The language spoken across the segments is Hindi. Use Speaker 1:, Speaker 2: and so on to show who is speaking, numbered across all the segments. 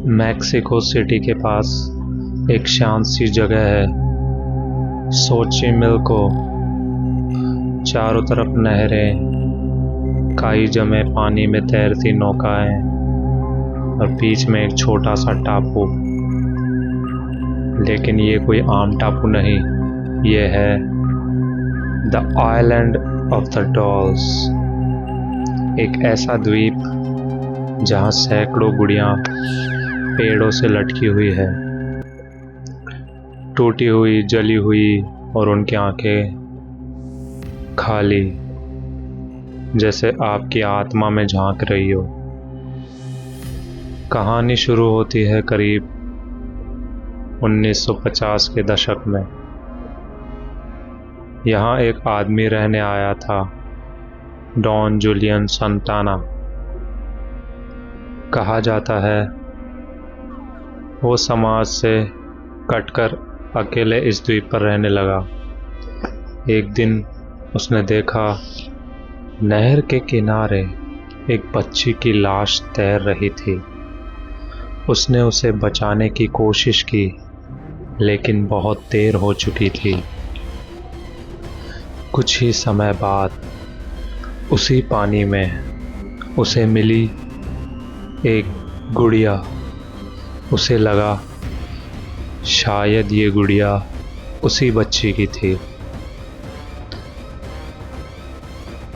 Speaker 1: मैक्सिको सिटी के पास एक शांत सी जगह है, सोचिमिल्को। चारों तरफ नहरें, काई जमे पानी में तैरती नौकाएं और बीच में एक छोटा सा टापू। लेकिन ये कोई आम टापू नहीं, ये है the island of the dolls. एक ऐसा द्वीप जहां सैकड़ों गुड़ियां पेड़ों से लटकी हुई है, टूटी हुई, जली हुई, और उनकी आंखें खाली, जैसे आपकी आत्मा में झांक रही हो। कहानी शुरू होती है करीब 1950 के दशक में। यहाँ एक आदमी रहने आया था, डॉन जूलियन संताना। कहा जाता है वो समाज से कटकर अकेले इस द्वीप पर रहने लगा। एक दिन उसने देखा नहर के किनारे एक बच्ची की लाश तैर रही थी। उसने उसे बचाने की कोशिश की, लेकिन बहुत देर हो चुकी थी। कुछ ही समय बाद उसी पानी में उसे मिली एक गुड़िया। उसे लगा शायद ये गुड़िया उसी बच्ची की थी।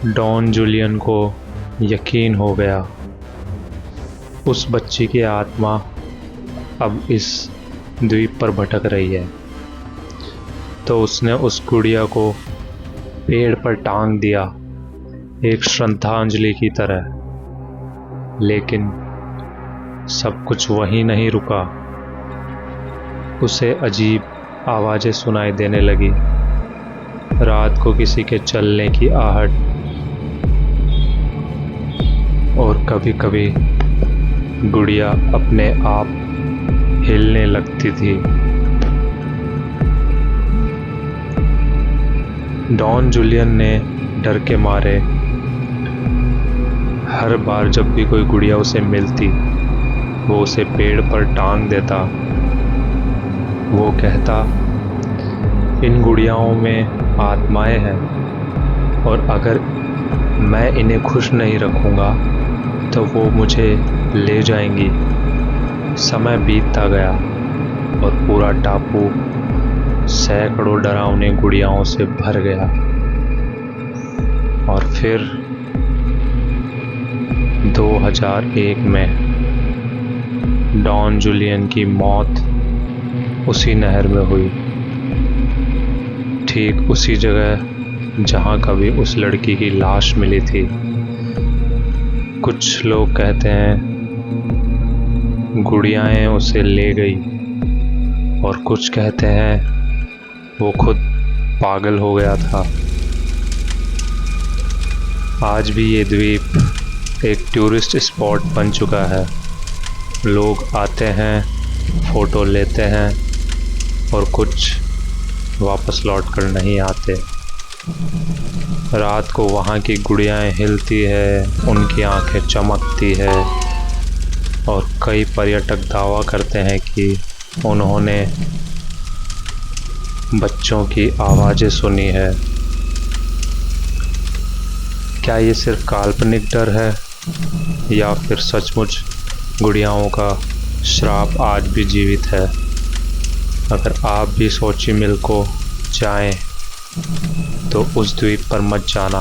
Speaker 1: डॉन जूलियन को यकीन हो गया, उस बच्ची की आत्मा अब इस द्वीप पर भटक रही है। तो उसने उस गुड़िया को पेड़ पर टांग दिया, एक श्रद्धांजलि की तरह। लेकिन सब कुछ वहीं नहीं रुका। उसे अजीब आवाज़ें सुनाई देने लगी। रात को किसी के चलने की आहट, और कभी-कभी गुड़िया अपने आप हिलने लगती थी। डॉन जूलियन ने डर के मारे हर बार जब भी कोई गुड़िया उसे मिलती, वो उसे पेड़ पर टांग देता। वो कहता, इन गुड़ियाओं में आत्माएं हैं, और अगर मैं इन्हें खुश नहीं रखूँगा तो वो मुझे ले जाएंगी। समय बीतता गया और पूरा टापू सैकड़ों डरावनी गुड़ियाओं से भर गया। और फिर 2001 में डॉन जूलियन की मौत उसी नहर में हुई, ठीक उसी जगह जहां कभी उस लड़की की लाश मिली थी। कुछ लोग कहते हैं गुड़ियाएं उसे ले गई, और कुछ कहते हैं वो खुद पागल हो गया था। आज भी ये द्वीप एक टूरिस्ट स्पॉट बन चुका है। लोग आते हैं, फ़ोटो लेते हैं, और कुछ वापस लौट कर नहीं आते। रात को वहाँ की गुड़ियाएं हिलती है, उनकी आंखें चमकती है, और कई पर्यटक दावा करते हैं कि उन्होंने बच्चों की आवाज़ें सुनी है। क्या ये सिर्फ काल्पनिक डर है, या फिर सचमुच गुड़ियाओं का श्राप आज भी जीवित है? अगर आप भी सोचिमिल्को जाएं तो उस द्वीप पर मत जाना,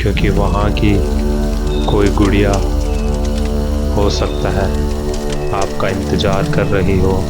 Speaker 1: क्योंकि वहाँ की कोई गुड़िया हो सकता है आपका इंतज़ार कर रही हो।